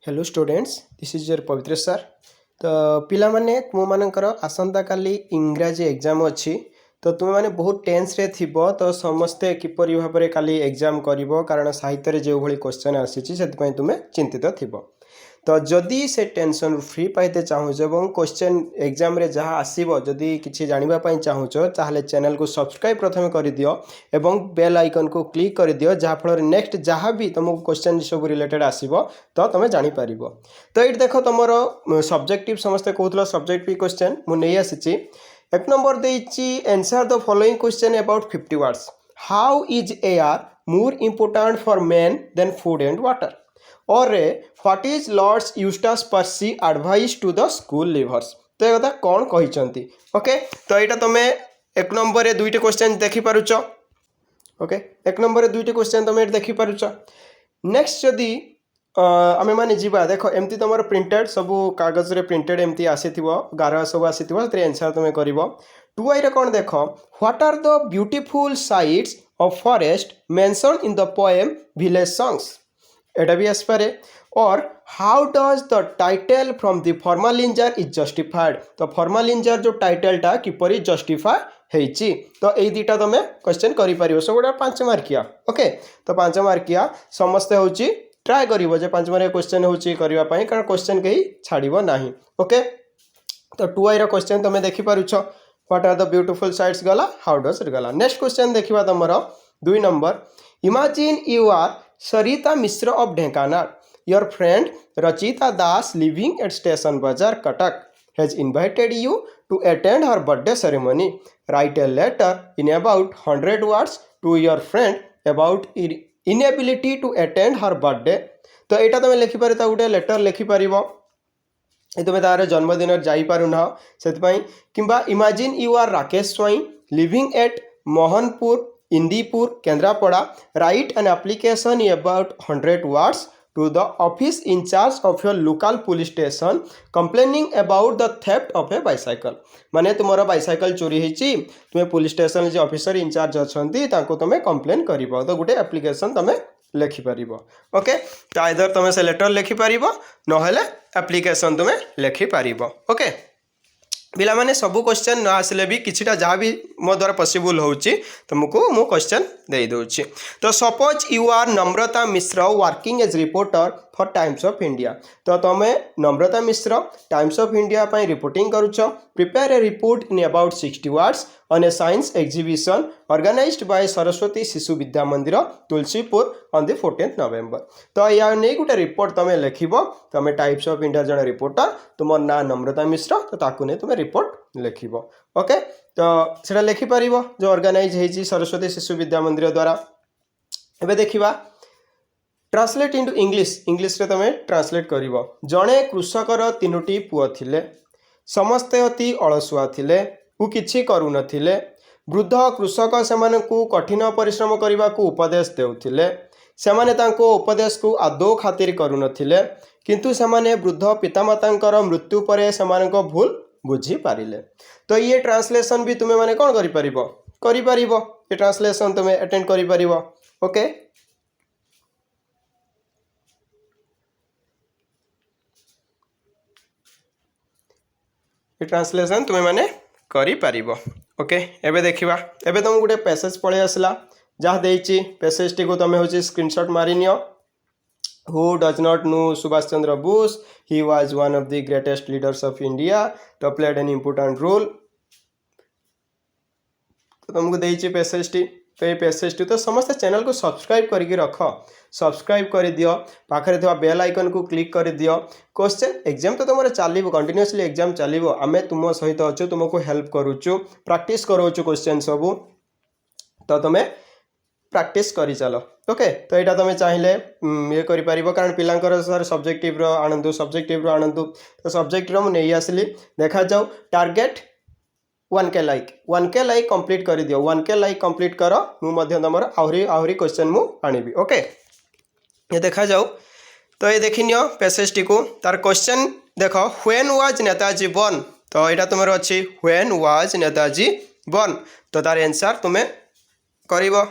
Hello students, this is your पवित्र sir. तो पिला माने तुम मानकर आसंता काली इंग्राजी एग्जाम अच्छी। तो तुम मैंने बहुत टेन्स रे थिबो तो समस्ते किपरि भाबरे काली एग्जाम करिवो कारण साहित्य रे जो भली क्वेश्चन आसीची सेति तुमे चिंतित थिबो। तो जदि से टेंशन फ्री पाइते चाहूच और क्वेश्चन एग्जाम रे जहाँ आसीबो जदि किछि जानिबा पई चाहूच ताहले चैनल को सब्सक्राइब प्रथमे कर दियो एवं बेल आइकन को क्लिक कर दियो जहाँ फल नेक्स्ट जहाँ भी तुमको क्वेश्चन सब रिलेटेड आसीबो तो तुमे जानि पारिबो। तो ये देख तुम सब्जेक्टिव समस्ते कहूतलो सब्जेक्टिव क्वेश्चन मु नै आसीची। एक नंबर देइची answer the following question about 50 words. How is air more important for men than food and water? और what is Lord's Eustace Percy advice to the school leavers? तो ये कथा कौन कही? ओके, तो यहाँ तुम एक नंबर रे दुईटे क्वेश्चन देखी पारुच। ओके, एक नंबर रे दुईटे क्वेश्चन तुम देखी पारुच। नेक्स्ट जदि आमे माने जीवा देख एमती तुम प्रिंटेड सब कागज रे प्रिंटेड एमती आसीथिबो गारा सब आसीथिबो ते आंसर तुम करिवो। 2i रे कोन देख what are the beautiful sights of forest mention in the poem village songs? एटा भी आसपारे। और how does the title from the formal injure is justified? तो फॉर्मल इंजर जो टाइटलटा किपरि जस्टिफाई हेची? तो यही दुटा तुम क्वेश्चन करि परिबो। सब गोटे 5 मार्किया। ओके, तो 5 मार्किया समस्ते होची ट्राए करिवो जे 5 मार्किया क्वेश्चन होची करिवा पई कारण क्वेश्चन कहीं छाड़िबो नाही। ओके, तो 2i रो क्वेश्चन तुम देखि पारुछ। What are the beautiful sights गला, हाउ डज इट गला। नेक्स्ट क्वेश्चन देखिबा तमरो 2 नंबर। Imagine you are Sarita Mishra of Dhenkanal. Your friend Rachita Das living at Station Bazar, Cuttack has invited you to attend her birthday ceremony. Write a letter in about 100 words to your friend about inability to attend her birthday. तो यहाँ तुम लिखिपार गोटे letter लिखिपार तुम तार जन्मदिन जापारूना से कि imagine you are Rakesh Swain living at Mohanpur Indipur Kendrapara. Write an application about 100 words to the office in charge of your local police station complaining about the theft of a bicycle. माने तुम्हारा बाइसाइकल चोरी होती तुम्हें पुलिस स्टेशन जो ऑफिसर इंचार्ज अच्छा तुम्हें complain कर तो गोटे एप्लिकेशन तुम लिखिपार। ओके, तो आइदर तुम से लेटर लिखिपार ना एप्लिकेशन तुम लिखिपार। ओके, पिला माने सबू क्वेश्चन न आसिले भी किछिटा जहाँ भी मो द्वारा पॉसिबल होची तुमको मु क्वेश्चन दे दोची। तो suppose you are Namrata Mishra working as reporter for Times of India. तो तुम Namrata Mishra Times of India पाई रिपोर्टिंग करुच. Prepare a report in about 60 words on a science exhibition organised by Saraswati Shishu Vidya मंदिर तुलसीपुर ऑन द 14th नवेम्बर. तो या नहीं गोटे रिपोर्ट तुम लिखब. तुम टाइप्स ऑफ इंडिया जन रिपोर्टर तुम ना नम्रता मिश्र तो ताकू नहीं तुम रिपोर्ट लिखब. ओके, तो सेटा लिखिपार जो ऑर्गेनाइज होती सरस्वती शिशु विद्या मंदिर द्वारा. एबे देखिबा ट्रांसलेट इनटू इंग्लिश रे तुम ट्रांसलेट कर. जड़े कृषकर 3टी पुओ थिले. समस्ते अति अलसुआ थिले उ किछि करू नथिले. वृद्ध कृषक सेमानकु कठिन परिश्रम करने को उपदेश देउथिले. सेमाने तांको उपदेश को आदौ खातिर करू नथिले किंतु सेमाने वृद्ध पितामातांकर मृत्यु परे सेमानक भूल बुझी पारिले. तो ये ट्रांसलेशन भी तुम्हें माने कौन करि पारिबो ये ट्रांसलेशन तुम्हें अटेंड करि पारिबो. ओके, ये ट्रांसलेशन तुम्हें माने करि पारिबो. ओके, एबे देखिबा एबे तुम गोटे पैसेज पळे आसला जहाँ देइची पैसेज टी को तुम होची स्क्रीनशॉट मारि neo. Who does not know Subhash Chandra Bose? He was one of the greatest leaders of India. तो played an important role. तो तुमको देइची पैसेज टी. तो ये पैसेज टी तो समस्त चैनल को सब्सक्राइब करके रख. सब्सक्राइब कर दियो, पाखरे थिबा बेल आइकन को क्लिक कर दियो. क्वेश्चन एग्जाम तो तुम चलो कंटिन्यूअसली एग्जाम चलो. आमे तुम सहित अच्छु तुमको हेल्प करूचु प्रैक्टिस करोचु क्वेश्चन सबू. तो तुम्हें प्रैक्टिस करी चलो. ओके, तो यहाँ तुम चाहिए ये कर कारण पिलांकर सर सब्जेक्टिव आणतु तो सब्जेक्टिव मुझे आसली. देखा जाऊ टार्गेट 1K लाइक कंप्लीट कर दियो. 1K लाइक कंप्लीट कर मुझे तुम आहरी क्वेश्चन मु आनिबी. ओके, ये देखा जाऊ. तो ये देखी नियो पैसेज टी को तार क्वेश्चन देख. When was Netaji burn? तो यहाँ तुम अच्छी व्हेन वाज नेताजी बर्न. तो तार आंसर तुम्हें करिवो.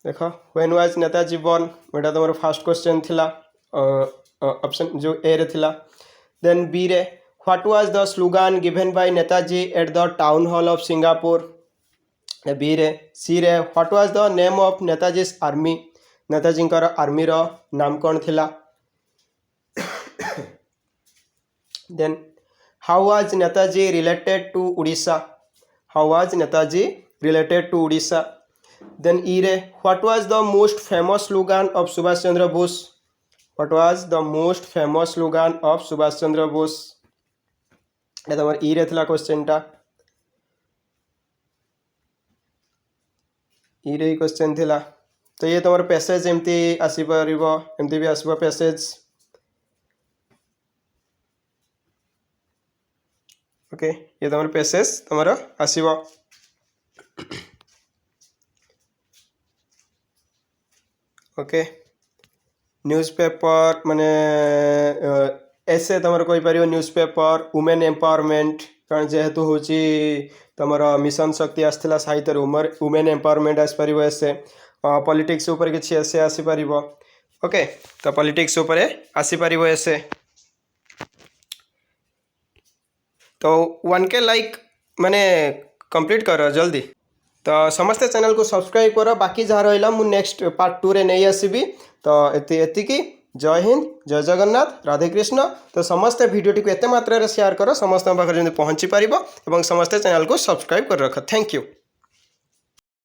देख व्हेन वाज नेताजी बोर्न एटा तुम फास्ट क्वेश्चन थिला ऑप्शन जो ए रे थिला। देन बी रे what was the slogan given by Netaji at the town hall of Singapore. B रे सी रे what was the name of Netaji's army Netaji army रो नाम कौन थिला। Then how was Netaji related to Orissa how was Netaji related to Orissa. Then E रे what was the most famous slogan of Subhash Chandra Bose what was the most famous slogan of Subhash Chandra Bose. ये तुम ई रे थिला question टा ई रे क्वेश्चन थिला। तो ये तुम पैसेज एमती आसीपर एमती भी आसब पैसेज ओके ये तुम पैसेज तुम आसब। ओके न्यूज़ पेपर माने एसे तुम कोई पार न्यूज़ पेपर वुमेन एम्पावरमेंट कारण जेहेतु हूँ तुम मिशन शक्ति आसला साहित्य वुमेन एम्पावरमेंट आसपार एसे पॉलिटिक्स ऊपर किसी एसे आसीपर। ओके तो पॉलिटिक्स ऊपर आसीपर एसे। तो 1K लाइक माने कंप्लीट कर जल्दी। तो समस्ते चैनल को सब्सक्राइब कर बाकी जहाँ रहा मुझे नेक्स्ट पार्ट 2 रे नहीं आसबि। तो एतिकी जय हिंद जय जगन्नाथ राधे कृष्ण। तो समस्ते भिडियो को एते मात्रा रे शेयर कर समस्त पाखे पहुँची पार और समस्ते चैनल को सब्सक्राइब कर रख। Thank you.